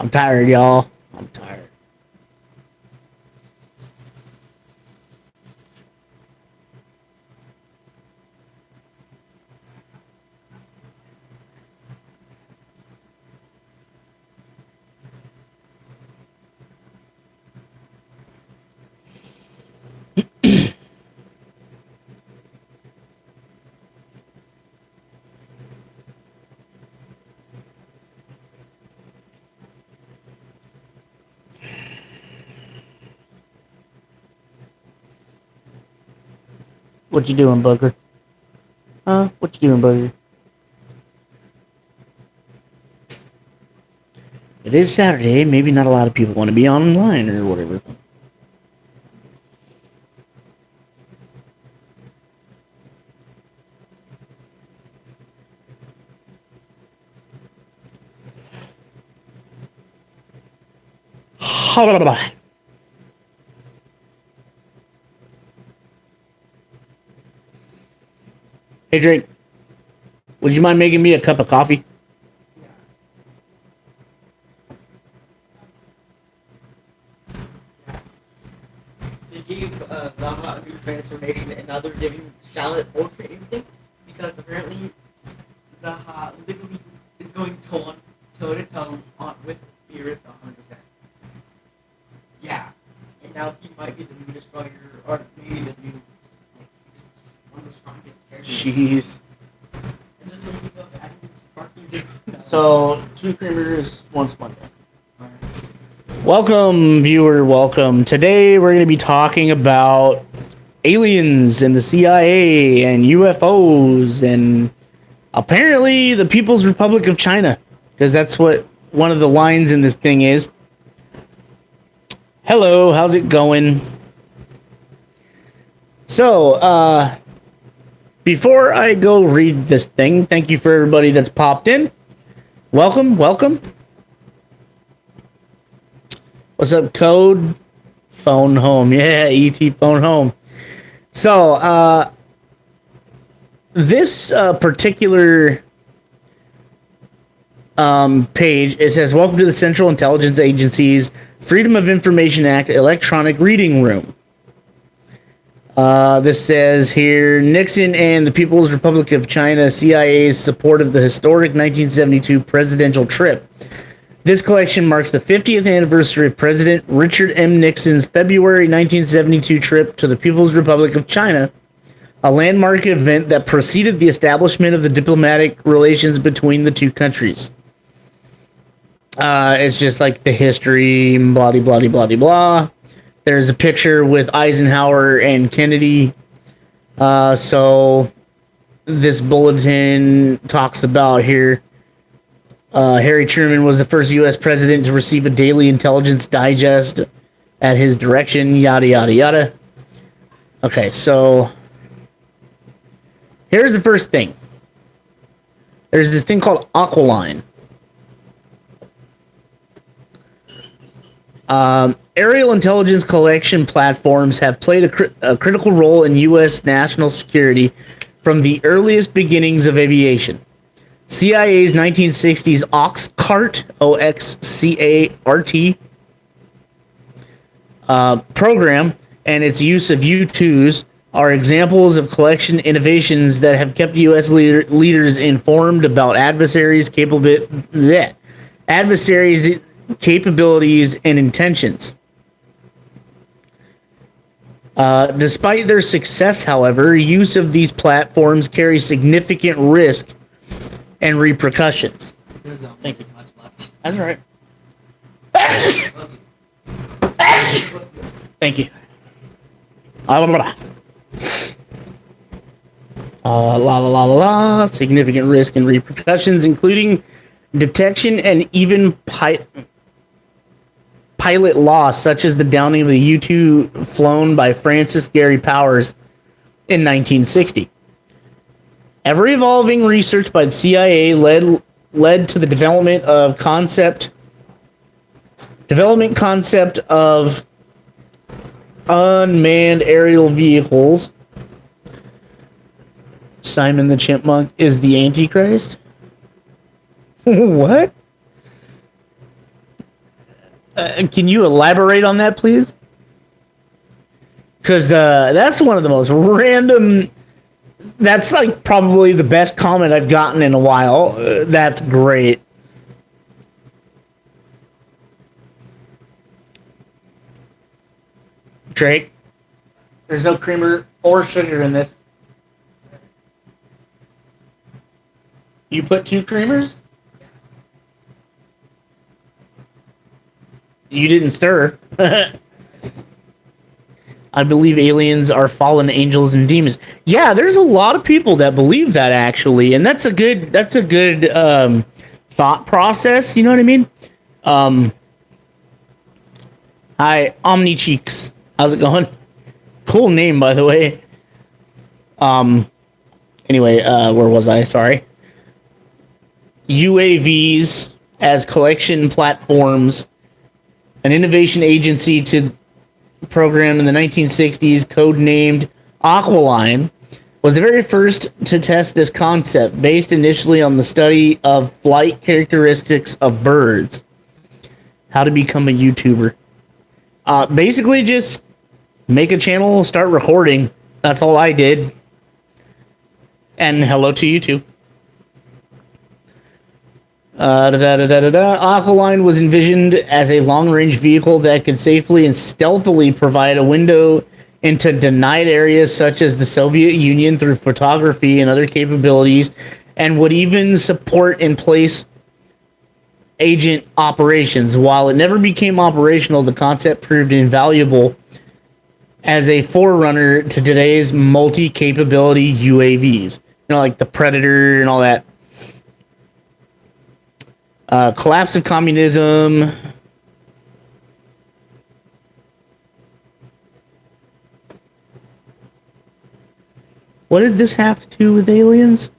I'm tired, y'all. I'm tired. What you doing, Booker? Huh? What you doing, Booker? It is Saturday. Maybe not a lot of people want to be online or whatever. Hey, Drake. Would you mind making me a cup of coffee? They gave Zaha a new transformation, and now they're giving Charlotte Ultra Instinct because apparently Zaha literally is going toe to toe with Beerus 100%. Yeah, and now he might be the new destroyer, or maybe the new, like, just one of the strongest characters. Jeez. And then they'll give up adding Sparky's in. So, 2 creamers, 1 sponge. Welcome, viewer, welcome. Today we're going to be talking about aliens and the CIA and UFOs and apparently the People's Republic of China, because that's what one of the lines in this thing is. Hello, how's it going? So, before I go read this thing, thank you for everybody that's popped in. Welcome, welcome. What's up, Code? Phone home. Yeah, ET phone home. So, this particular page, it says, welcome to the Central Intelligence Agency's Freedom of Information Act electronic reading room. This says here, Nixon and the People's Republic of China, CIA's support of the historic 1972 presidential trip. This collection marks the 50th anniversary of President Richard M. Nixon's February 1972 trip to the People's Republic of China, a landmark event that preceded the establishment of the diplomatic relations between the two countries. It's just like the history, blah, blah, blah, blah, blah. There's a picture with Eisenhower and Kennedy. So this bulletin talks about here, Harry Truman was the first U.S. president to receive a daily intelligence digest at his direction, yada, yada, yada. Okay, so here's the first thing. There's this thing called Aqualine. Aerial intelligence collection platforms have played a critical role in U.S. national security from the earliest beginnings of aviation. CIA's 1960s OxCART, OXCART, program and its use of U-2s are examples of collection innovations that have kept U.S. leaders informed about adversaries' capabilities and intentions. Despite their success, however, use of these platforms carries significant risk and repercussions. Thank you. Much left. That's all right. Thank you. La la la la la. Significant risk and repercussions, including detection and even pilot loss, such as the downing of the U-2 flown by Francis Gary Powers in 1960. Ever-evolving research by the CIA led to the development concept of unmanned aerial vehicles. Simon the Chipmunk is the Antichrist? What? Can you elaborate on that, please? Because that's one of the most random... That's like probably the best comment I've gotten in a while. That's great. Drake, there's no creamer or sugar in this. You put 2 creamers? You didn't stir. I believe aliens are fallen angels and demons. Yeah, there's a lot of people that believe that, actually, and that's a good thought process. You know what I mean? Hi, Omni Cheeks. How's it going? Cool name, by the way. Anyway, where was I? Sorry. UAVs as collection platforms, an innovation agency to program in the 1960s, codenamed Aqualine, was the very first to test this concept, based initially on the study of flight characteristics of birds. How to become a YouTuber. Basically, just make a channel, start recording. That's all I did. And hello to you too. Aqualine was envisioned as a long-range vehicle that could safely and stealthily provide a window into denied areas such as the Soviet Union through photography and other capabilities, and would even support in place agent operations. While it never became operational, the concept proved invaluable as a forerunner to today's multi-capability UAVs. You know, like the Predator and all that. Collapse of communism. What did this have to do with aliens?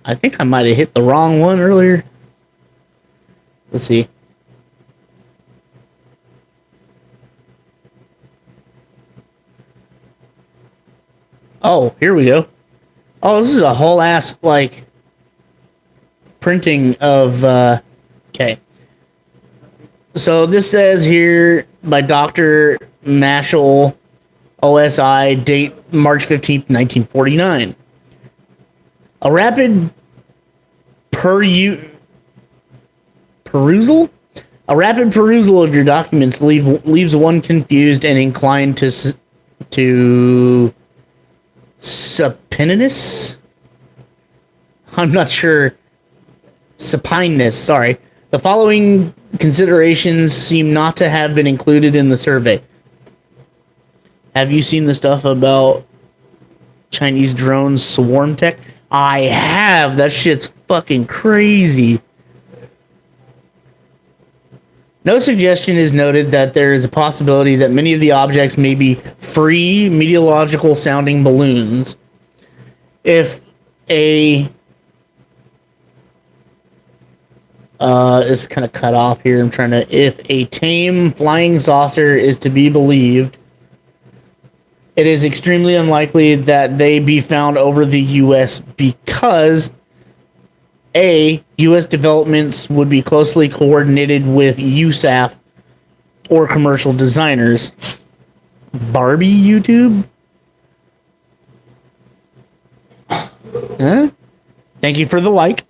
I think I might have hit the wrong one earlier. Let's see. Oh, here we go. Oh, this is a whole ass, like, printing of, okay. So this says here by Dr. Mashal, OSI, date March 15th, 1949. A rapid perusal? A rapid perusal of your documents leaves one confused and inclined to supineness? I'm not sure. Supineness, sorry. The following considerations seem not to have been included in the survey. Have you seen the stuff about Chinese drones swarm tech? I have. That shit's fucking crazy. No suggestion is noted that there is a possibility that many of the objects may be free meteorological sounding balloons. If a it's kind of cut off here. If a tame flying saucer is to be believed, it is extremely unlikely that they be found over the U.S. because U.S. developments would be closely coordinated with USAF or commercial designers. Barbie YouTube? Huh? Thank you for the like.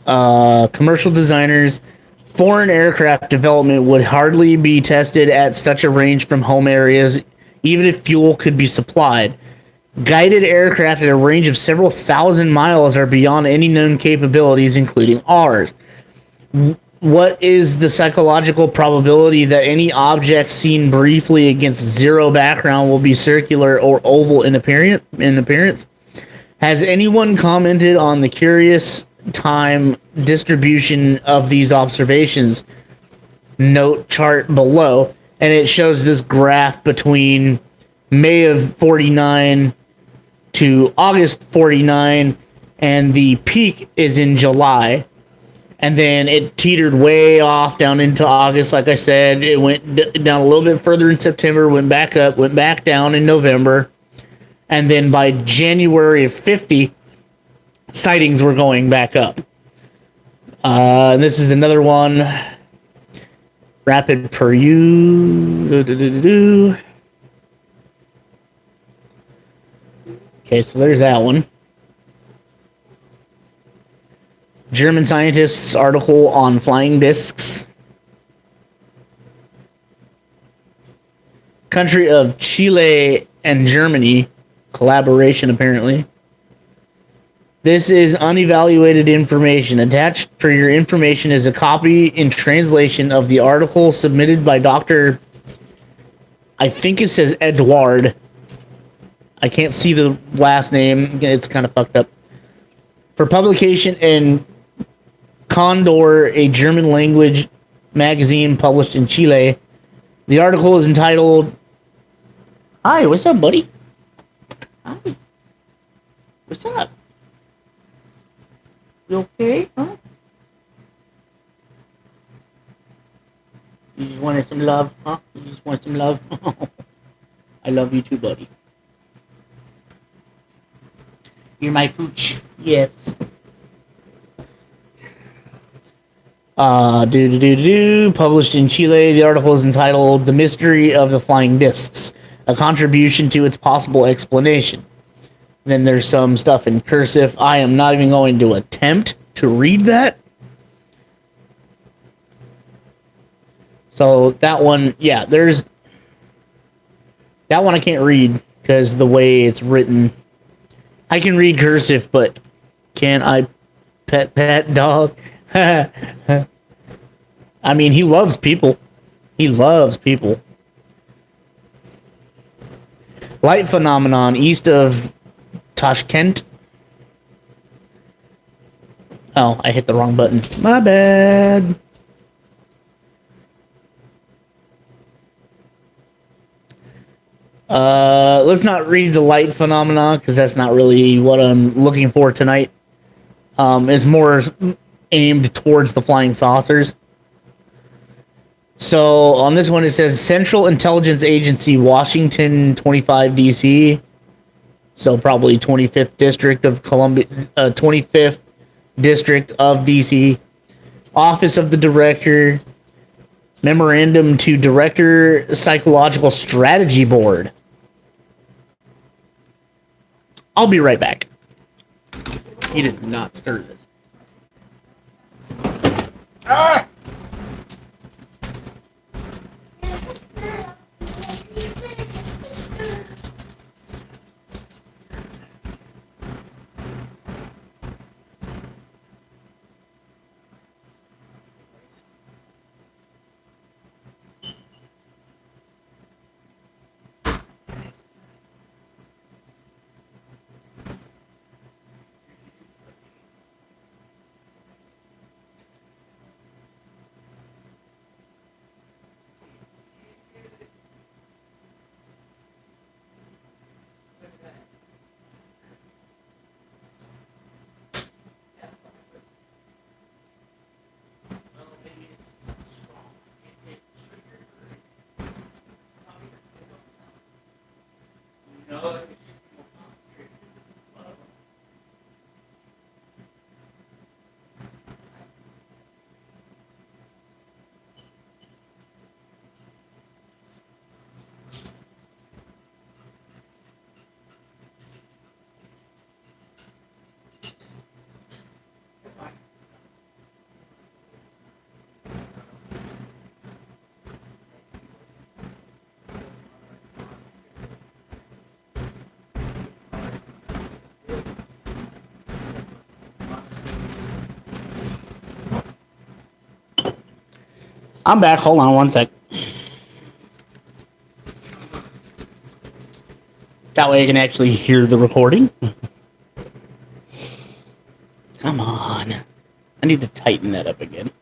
Commercial designers. Foreign aircraft development would hardly be tested at such a range from home areas, even if fuel could be supplied. Guided aircraft at a range of several thousand miles are beyond any known capabilities, including ours. What is the psychological probability that any object seen briefly against zero background will be circular or oval in appearance? Has anyone commented on the curious time distribution of these observations? Note chart below, and it shows this graph between May of 49 to August 49, and the peak is in July. And then it teetered way off down into August. Like I said, it went down a little bit further in September, went back up, went back down in November. And then by January of 50, sightings were going back up. This is another one. Rapid per you. Okay, so there's that one. German scientists' article on flying discs. Country of Chile and Germany. Collaboration, apparently. This is unevaluated information. Attached for your information is a copy in translation of the article submitted by Dr. I think it says Edouard. I can't see the last name. It's kind of fucked up. For publication in Condor, a German language magazine published in Chile. The article is entitled, Hi, what's up, buddy? Hi. What's up? You okay? Huh? You just wanted some love, huh? You just want some love? I love you too, buddy. You're my pooch. Yes. Published in Chile. The article is entitled The Mystery of the Flying Discs, a contribution to its possible explanation. Then there's some stuff in cursive. I am not even going to attempt to read that. So that one, yeah, there's... That one I can't read because the way it's written. I can read cursive, but can I pet that dog? I mean, he loves people. He loves people. Light phenomenon east of Tashkent. Oh, I hit the wrong button. My bad. Let's not read the light phenomenon because that's not really what I'm looking for tonight. It's more aimed towards the flying saucers. So on this one it says Central Intelligence Agency, Washington 25 DC. So probably 25th District of Columbia, 25th District of DC. Office of the Director. Memorandum to Director Psychological Strategy Board. I'll be right back. He did not stir this. Ah! I'm back. Hold on one sec. That way I can actually hear the recording. Come on. I need to tighten that up again.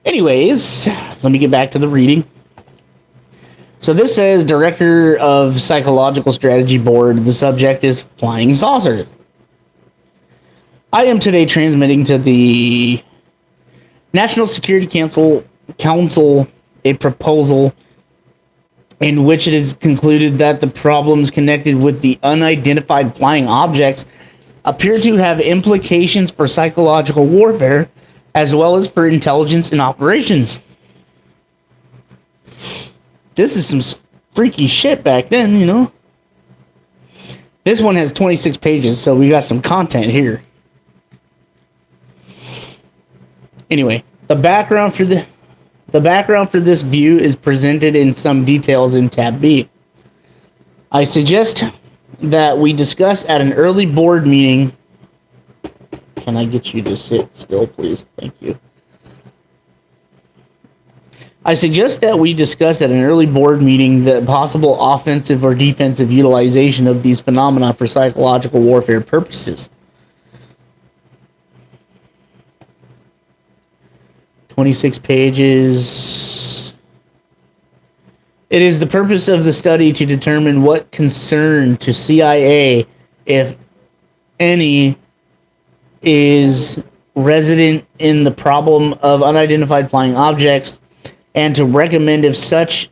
Anyways, let me get back to the reading. So this says Director of Psychological Strategy Board. The subject is flying saucers. I am today transmitting to the National Security Council a proposal in which it is concluded that the problems connected with the unidentified flying objects appear to have implications for psychological warfare as well as for intelligence and operations. This is some freaky shit back then, you know. This one has 26 pages, so we got some content here. Anyway, the background for this view is presented in some details in tab B. I suggest that we discuss at an early board meeting. Can I get you to sit still, please? Thank you. I suggest that we discuss at an early board meeting the possible offensive or defensive utilization of these phenomena for psychological warfare purposes. 26 pages. It is the purpose of the study to determine what concern to CIA, if any, is resident in the problem of unidentified flying objects, and to recommend if such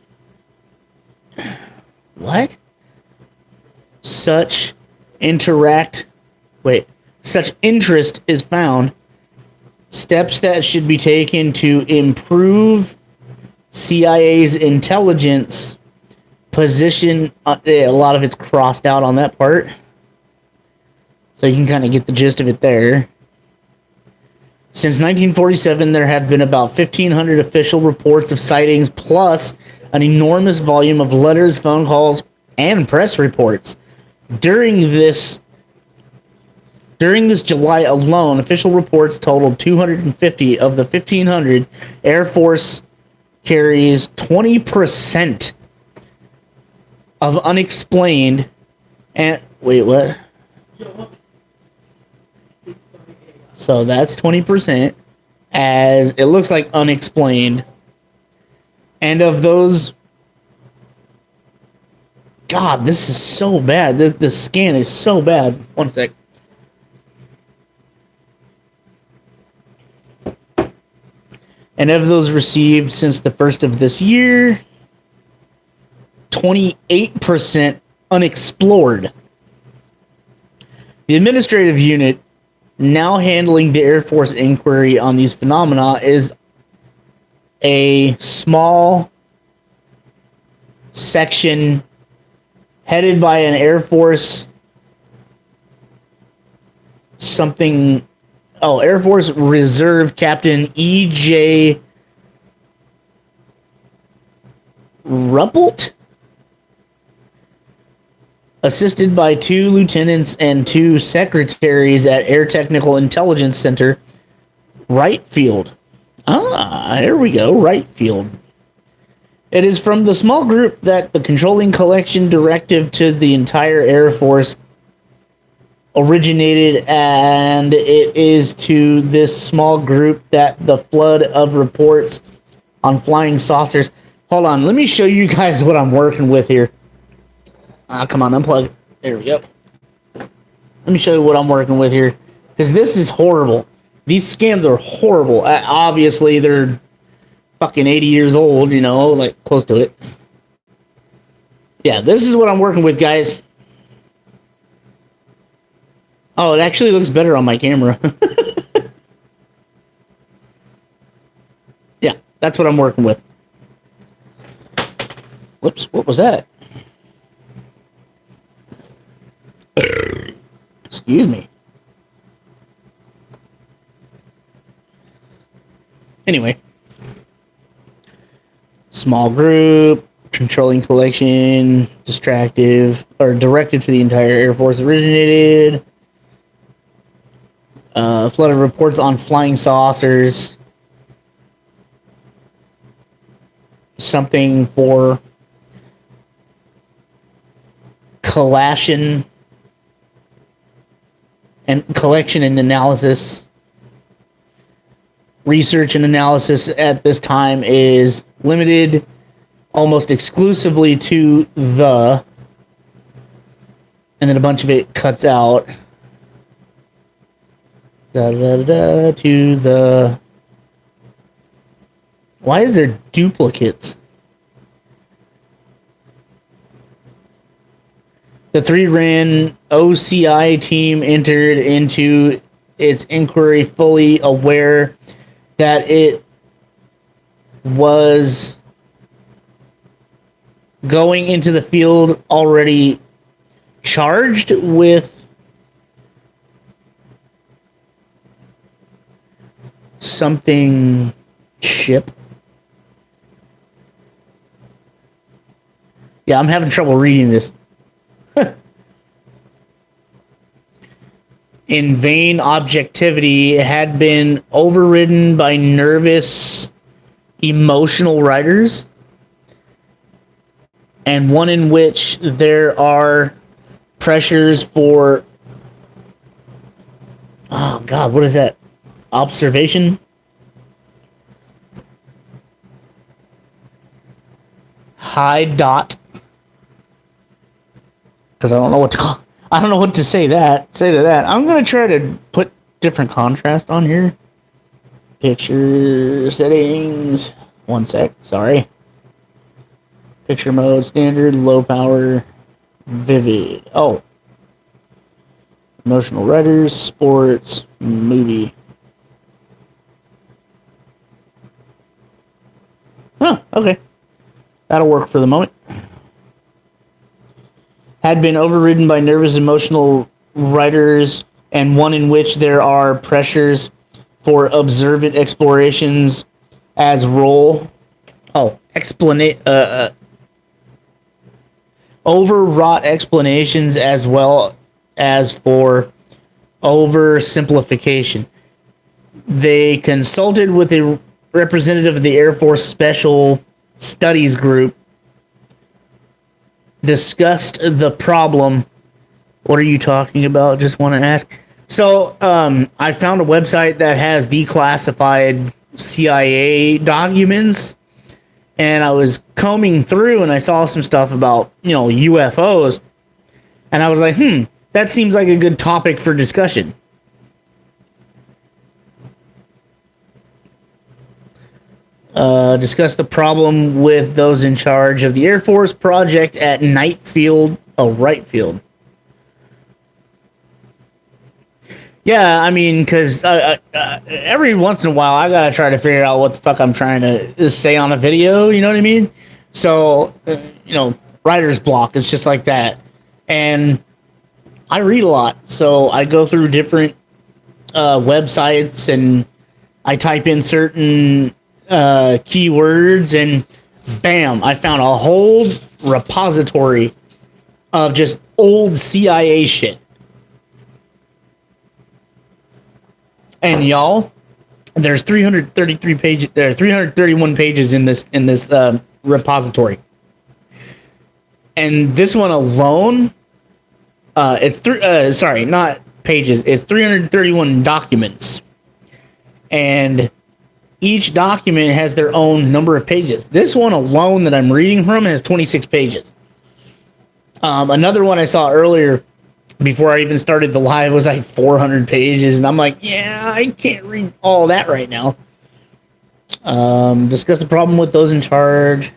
interest is found, steps that should be taken to improve CIA's intelligence position. A lot of it's crossed out on that part, so you can kind of get the gist of it there. Since 1947, there have been about 1,500 official reports of sightings, plus an enormous volume of letters, phone calls, and press reports. During this July alone, official reports totaled 250. Of the 1,500, Air Force carries 20% of unexplained and wait, what? So that's 20%, as it looks like unexplained. And of those, God, this is so bad. The scan is so bad. One sec. And of those received since the first of this year, 28% unexplored. The administrative unit now handling the Air Force inquiry on these phenomena is a small section headed by an Air Force Air Force Reserve Captain E.J. Ruppelt, assisted by 2 lieutenants and 2 secretaries at Air Technical Intelligence Center, Wright Field. Here we go, Wright Field. It is from the small group that the controlling collection directive to the entire Air Force originated, and it is to this small group that the flood of reports on flying saucers. Hold on, let me show you guys what I'm working with here. Come on, unplug. There we go. Let me show you what I'm working with here, because this is horrible. These scans are horrible. Obviously, they're fucking 80 years old, you know, like close to it. Yeah, this is what I'm working with, guys. Oh, it actually looks better on my camera. Yeah, that's what I'm working with. Whoops, what was that? Excuse me. Anyway. Small group, controlling collection, directed for the entire Air Force originated. Flood of reports on flying saucers. Something for collation and collection and analysis. Research and analysis at this time is limited almost exclusively to the, and then a bunch of it cuts out to the. Why is there duplicates? The 3-RAN OCI team entered into its inquiry fully aware that it was going into the field already charged with something ship. Yeah, I'm having trouble reading this. In vain objectivity had been overridden by nervous, emotional writers, and one in which there are pressures for, oh God, what is that? Observation? High dot. Because I don't know what to call. I don't know what to say to that. I'm gonna try to put different contrast on here. Picture settings. One sec. Sorry. Picture mode, standard, low power, vivid. Oh. Emotional writers, sports, movie. Huh, okay. That'll work for the moment. Had been overridden by nervous, emotional writers, and one in which there are pressures for observant explorations as role. Oh, overwrought explanations as well as for oversimplification. They consulted with a representative of the Air Force Special Studies Group, discussed the problem. What are you talking about? Just want to ask. So, I found a website that has declassified CIA documents, and I was combing through and I saw some stuff about, UFOs, and I was like, that seems like a good topic for discussion. Discuss the problem with those in charge of the Air Force project at Wright Field. Yeah, I mean, because every once in a while I gotta try to figure out what the fuck I'm trying to say on a video, you know what I mean? So, writer's block, it's just like that. And I read a lot, so I go through different websites and I type in certain keywords, and bam, I found a whole repository of just old CIA shit. And y'all, there's 333 pages. There are 331 pages in this repository, and this one alone, it's sorry, not pages. It's 331 documents, and each document has their own number of pages. This one alone that I'm reading from has 26 pages. Another one I saw earlier, before I even started the live, was like 400 pages. And I'm like, yeah, I can't read all that right now. Discuss the problem with those in charge.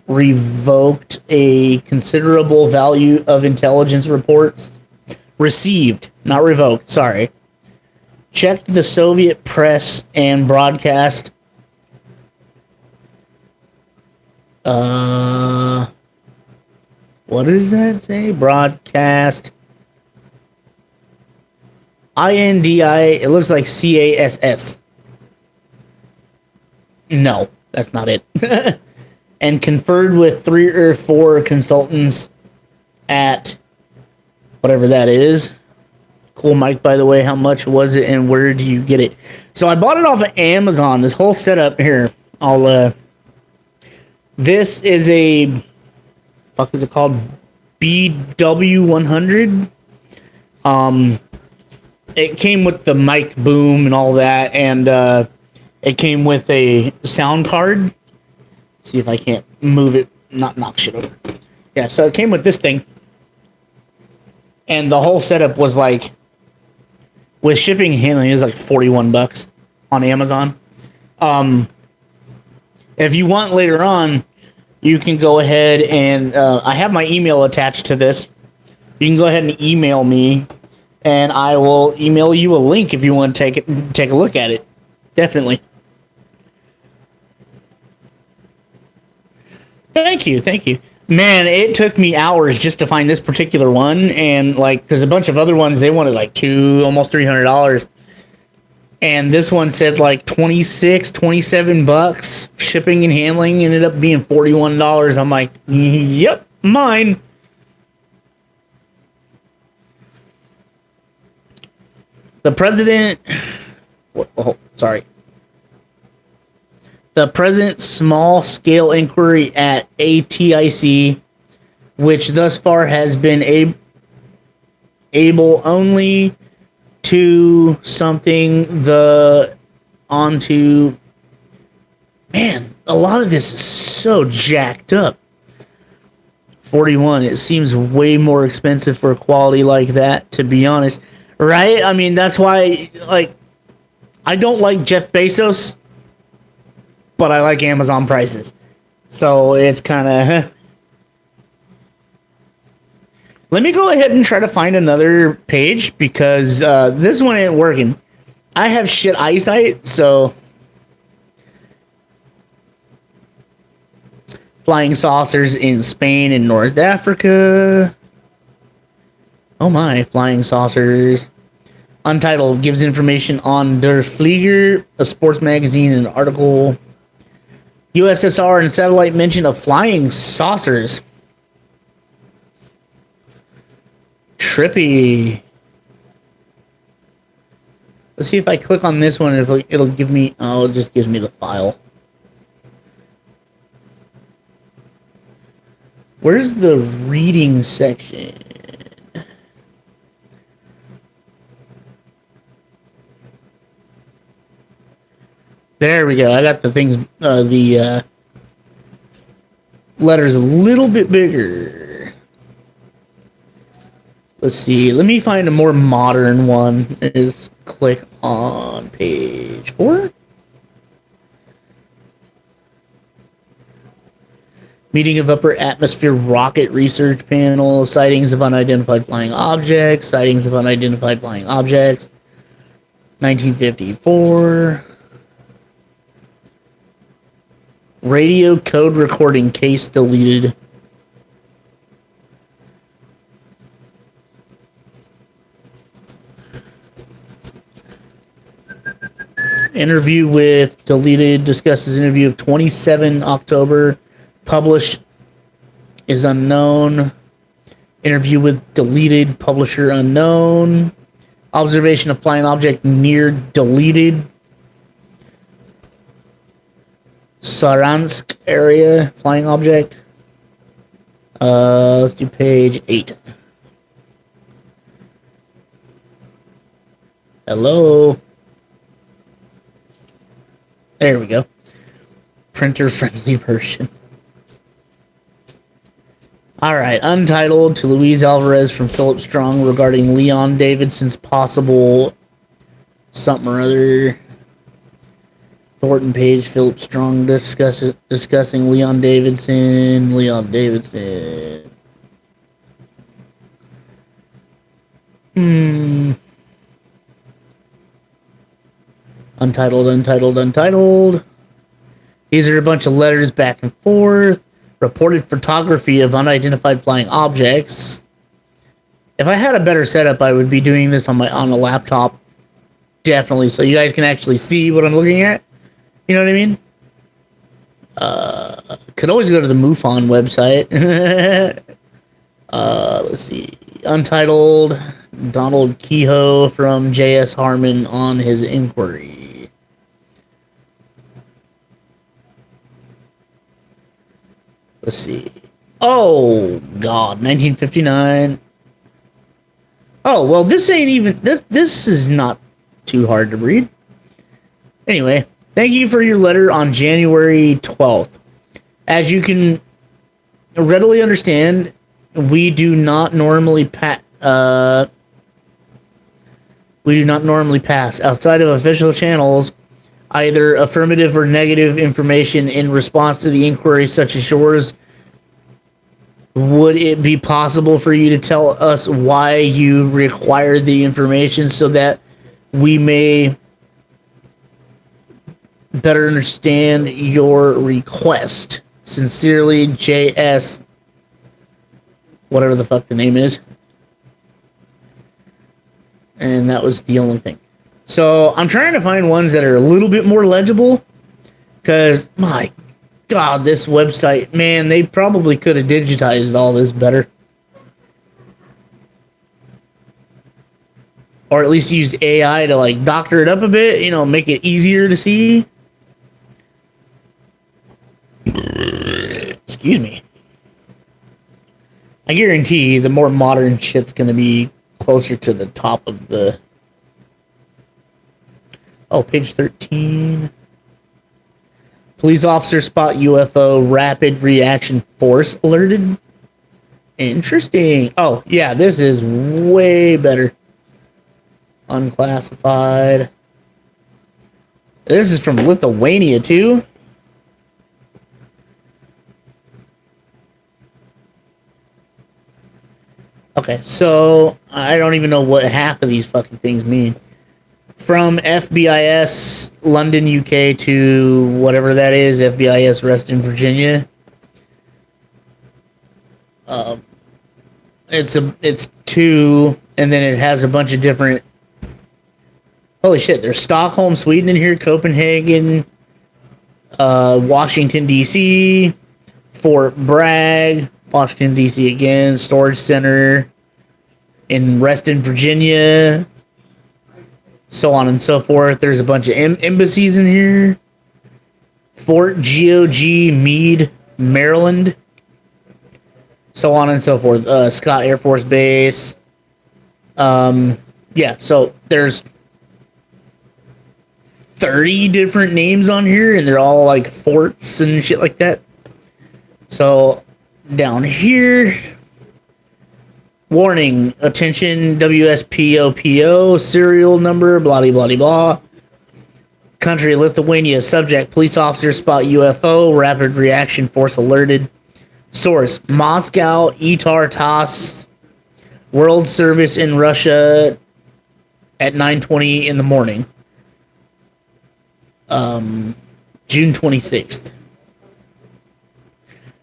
Revoked a considerable value of intelligence reports. Received, not revoked, sorry. Checked the Soviet press and broadcast. What does that say? Broadcast. INDI. It looks like CASS. No, that's not it. And conferred with 3 or 4 consultants at whatever that is. Cool mic, by the way. How much was it and where do you get it? So I bought it off of Amazon. This whole setup here. This is a, fuck is it called? BW100. It came with the mic boom and all that, and it came with a sound card. See if I can't move it, not knock shit over. Yeah, so it came with this thing, and the whole setup was like, with shipping and handling, it was like $41 on Amazon. If you want later on, you can go ahead and I have my email attached to this. You can go ahead and email me, and I will email you a link if you want to take a look at it. Definitely. Thank you, thank you. Man, it took me hours just to find this particular one, and like, because a bunch of other ones they wanted like almost $300, and this one said like 27 bucks. Shipping and handling ended up being $41. I'm like, yep, mine. The president, the president's small-scale inquiry at ATIC, which thus far has been able only to onto. Man, a lot of this is so jacked up. 41. It seems way more expensive for a quality like that, to be honest. Right? I mean, that's why, like, I don't like Jeff Bezos, but I like Amazon prices. So it's kind of... Let me go ahead and try to find another page, because this one ain't working. I have shit eyesight, so... Flying saucers in Spain and North Africa. Oh my, flying saucers. Untitled gives information on Der Flieger, a sports magazine, and an article. USSR and satellite mention of flying saucers. Trippy. Let's see if I click on this one, if it'll give me... Oh, it just gives me the file. Where's the reading section? There we go. I got the things, the letters a little bit bigger. Let's see. Let me find a more modern one. Is click on page 4. Meeting of Upper Atmosphere Rocket Research Panel. Sightings of unidentified flying objects. Sightings of unidentified flying objects. 1954. Radio code recording case deleted. Interview with deleted. Discusses interview of 27 October. Published is unknown. Interview with deleted. Publisher unknown. Observation of flying object near deleted. Saransk area flying object. Let's do page 8. Hello. There we go. Printer friendly version. Alright, Untitled to Luis Alvarez from Philip Strong regarding Leon Davidson's possible something or other. Thornton Page, Philip Strong discussing Leon Davidson. Untitled. These are a bunch of letters back and forth. Reported photography of unidentified flying objects. If I had a better setup, I would be doing this on a laptop. Definitely, so you guys can actually see what I'm looking at. You know what I mean? Could always go to the MUFON website. Let's see. Untitled. Donald Kehoe from J.S. Harmon on his inquiry. Let's see. Oh, God. 1959. Oh, well, this ain't even this is not too hard to read. Anyway, thank you for your letter on January 12th. As you can readily understand, we do not normally pass outside of official channels either affirmative or negative information in response to the inquiry such as yours. Would it be possible for you to tell us why you require the information so that we may better understand your request? Sincerely, J.S. Whatever the fuck the name is. And that was the only thing. So I'm trying to find ones that are a little bit more legible. Because, my God, this website, man, they probably could have digitized all this better. Or at least used AI to, like, doctor it up a bit, you know, make it easier to see. Excuse me. I guarantee the more modern shit's gonna be closer to the top of the... Oh, page 13. Police officer spot UFO, rapid reaction force alerted. Interesting. Oh, yeah, this is way better. Unclassified. This is from Lithuania, too. Okay, so I don't even know what half of these fucking things mean. From FBIS London, UK to whatever that is, FBIS Reston, Virginia. It's two, and then it has a bunch of different. Holy shit! There's Stockholm, Sweden in here, Copenhagen, Washington D.C., Fort Bragg, Washington D.C. again, Storage Center in Reston, Virginia. So on and so forth. There's a bunch of embassies in here. Fort GOG Meade, Maryland. So on and so forth. Scott Air Force Base. Yeah, so there's 30 different names on here, and they're all like forts and shit like that. So down here... Warning, attention, WSPOPO, serial number, blah, blah, blah, blah. Country, Lithuania. Subject, police officer spot UFO, rapid reaction force alerted. Source, Moscow, Itar TASS, World Service in Russia at 9:20 in the morning. June 26th.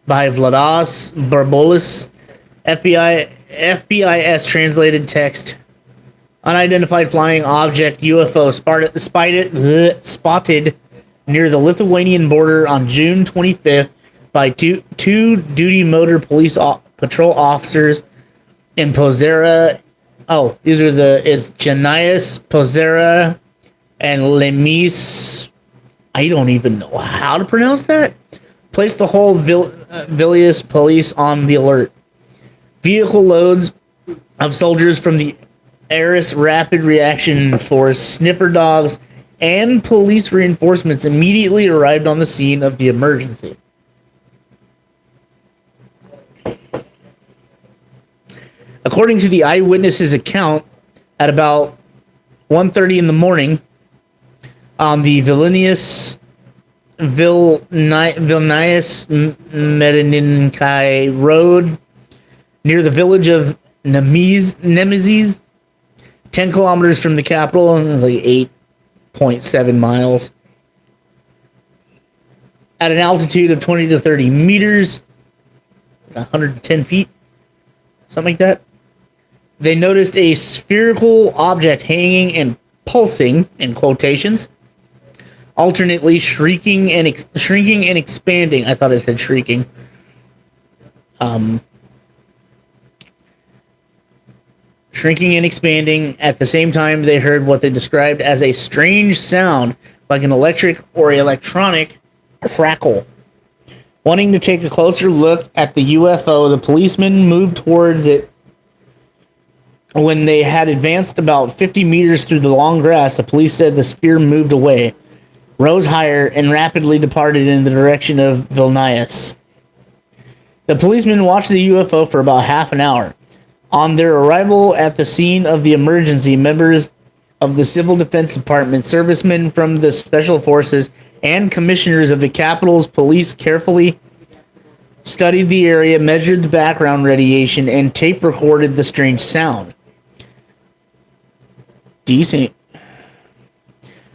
By Vladas Barbolis, FBIS translated text. Unidentified flying object UFO spotted near the Lithuanian border on June 25th by two duty motor police patrol officers in Pozera. Oh, these are it's Janias, Pozera, and Lemis. I don't even know how to pronounce that. Placed the whole Vilnius police on the alert. Vehicle loads of soldiers from the Aris Rapid Reaction Force, sniffer dogs, and police reinforcements immediately arrived on the scene of the emergency. According to the eyewitness's account, at about 1:30 in the morning, on the Vilnius Medininkai Road, near the village of Nemesis, 10 kilometers from the capital, and like 8.7 miles. At an altitude of 20 to 30 meters, 110 feet, something like that. They noticed a spherical object hanging and pulsing, in quotations, alternately shrinking and expanding. I thought it said shrieking. Shrinking and expanding. At the same time, they heard what they described as a strange sound, like an electric or electronic crackle. Wanting to take a closer look at the UFO, the policeman moved towards it. When they had advanced about 50 meters through the long grass, the police said the sphere moved away, rose higher, and rapidly departed in the direction of Vilnius. The policemen watched the UFO for about half an hour. On their arrival at the scene of the emergency, members of the Civil Defense Department, servicemen from the Special Forces, and commissioners of the Capitol's police carefully studied the area, measured the background radiation, and tape recorded the strange sound. Decent.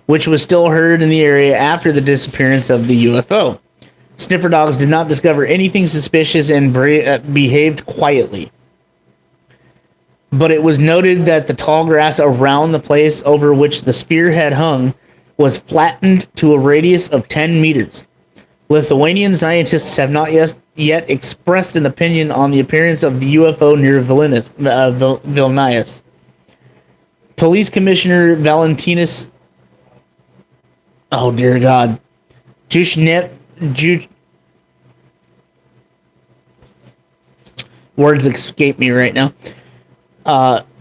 Which was still heard in the area after the disappearance of the UFO. Sniffer dogs did not discover anything suspicious and behaved quietly. But it was noted that the tall grass around the place over which the sphere had hung was flattened to a radius of 10 meters. Lithuanian scientists have not yet expressed an opinion on the appearance of the UFO near Vilnius. Police Commissioner Valentinus... Oh, dear God. Words escape me right now.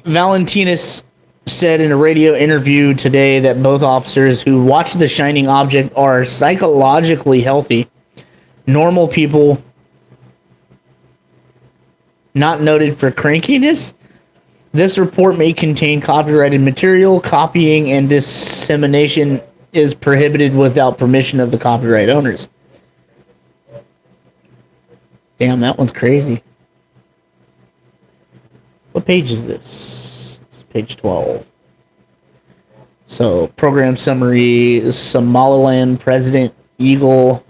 Valentinus said in a radio interview today that both officers who watched the shining object are psychologically healthy, normal people, not noted for crankiness. This report may contain copyrighted material. Copying and dissemination is prohibited without permission of the copyright owners. Damn, that one's crazy. What page is this? It's page 12. So, program summary. Somaliland President Eagle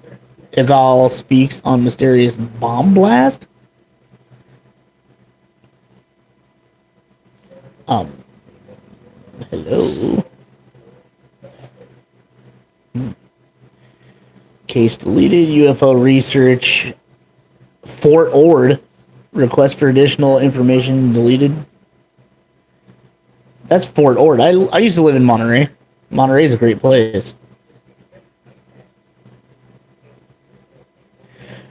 speaks on mysterious bomb blast. Hello. Case deleted. UFO research. Fort Ord. Request for additional information deleted. That's Fort Ord. I used to live in Monterey. Monterey is a great place.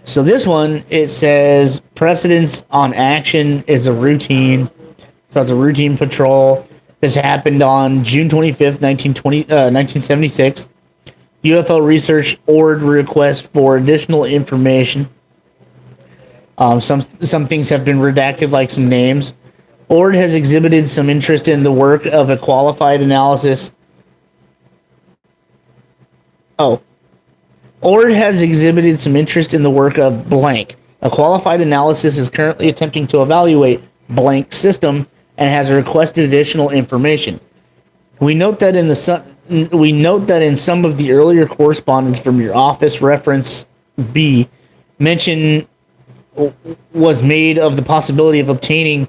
So this one, it says precedence on action is a routine. So it's a routine patrol. This happened on June 25th, 1976. UFO research Ord request for additional information. Some things have been redacted, like some names. Ord has exhibited some interest in the work of a qualified analysis. Ord has exhibited some interest in the work of blank. A qualified analysis is currently attempting to evaluate blank system and has requested additional information. We note that in some of the earlier correspondence from your office, reference B, mention was made of the possibility of obtaining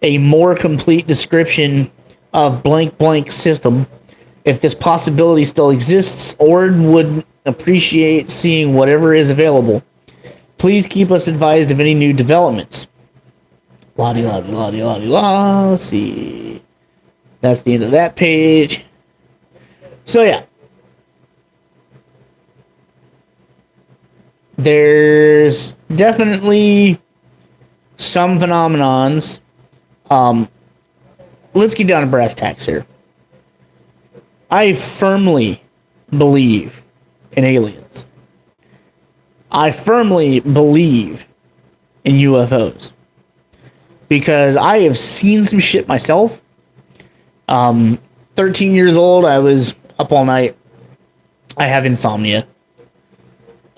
a more complete description of blank blank system. If this possibility still exists, Ord would appreciate seeing whatever is available. Please keep us advised of any new developments. Let's see. That's the end of that page. So yeah. There's definitely some phenomenons. Let's get down to brass tacks here. I firmly believe in aliens. I firmly believe in UFOs. Because I have seen some shit myself. 13 years old, I was up all night. I have insomnia.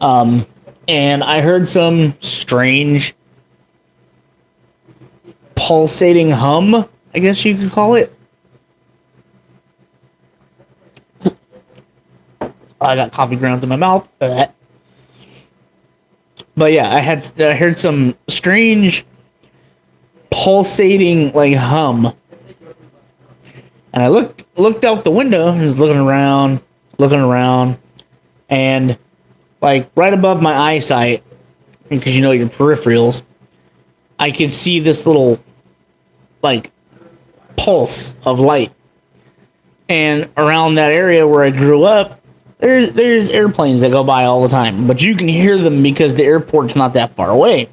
And I heard some strange pulsating hum, I guess you could call it. I got coffee grounds in my mouth. But yeah, I heard some strange pulsating like hum. And I looked out the window and was looking around, and like right above my eyesight, because you know your peripherals, I could see this little like pulse of light. And around that area where I grew up, there's airplanes that go by all the time, but you can hear them because the airport's not that far away.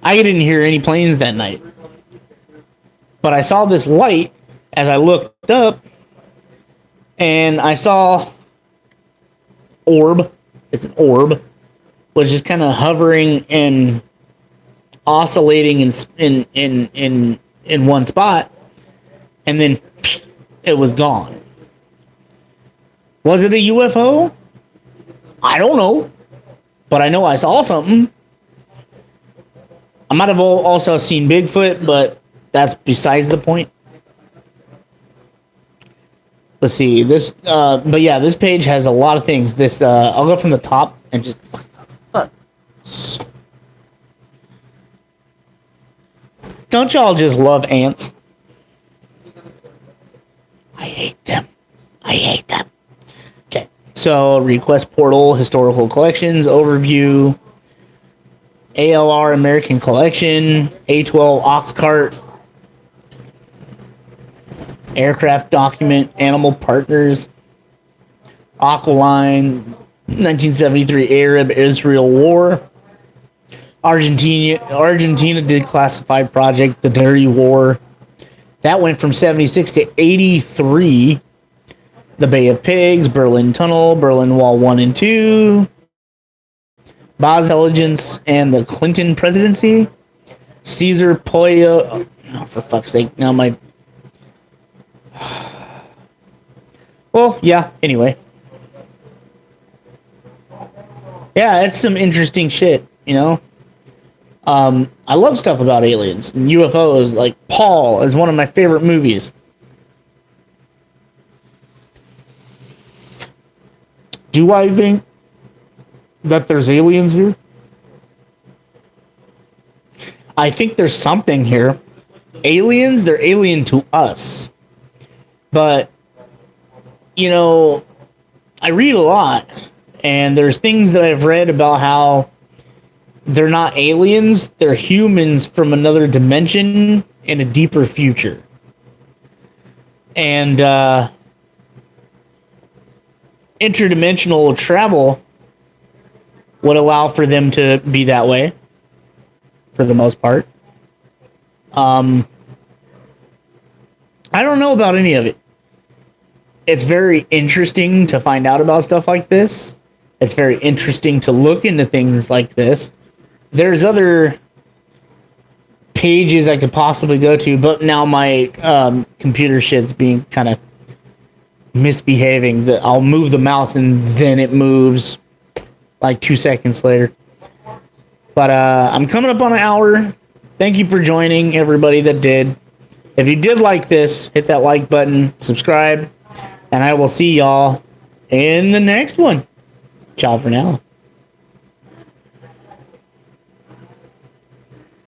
I didn't hear any planes that night. But I saw this light as I looked up, and I saw orb. It's an orb. Was just kind of hovering and oscillating in one spot, and then it was gone. Was it a UFO? I don't know, but I know I saw something. I might have also seen Bigfoot, but that's besides the point. Let's see this, but yeah, this page has a lot of things. This, I'll go from the top and just. Fuck. Don't y'all just love ants? I hate them. I hate them. Okay, so request portal, historical collections, overview, ALR American Collection, A12 Ox Cart, aircraft document, animal partners, Aqualine, 1973 Arab-Israel War, Argentina declassified project, the Dirty War. That went from 76 to 83. The Bay of Pigs, Berlin Tunnel, Berlin Wall 1 and 2, Boz Intelligence and the Clinton presidency, Caesar Poya. Oh, for fuck's sake. Now my. Well, yeah, anyway. Yeah, it's some interesting shit, you know? I love stuff about aliens and UFOs. Like Paul is one of my favorite movies. Do I think that there's aliens here? I think there's something here. Aliens, they're alien to us. But, you know, I read a lot, and there's things that I've read about how they're not aliens, they're humans from another dimension in a deeper future. And interdimensional travel would allow for them to be that way, for the most part. I don't know about any of it. It's very interesting to find out about stuff like this. It's very interesting to look into things like this. There's other pages I could possibly go to, but now my computer shit's being kind of misbehaving. I'll move the mouse and then it moves like 2 seconds later. But I'm coming up on an hour. Thank you for joining, everybody that did. If you did like this, hit that like button, subscribe, and I will see y'all in the next one. Ciao for now.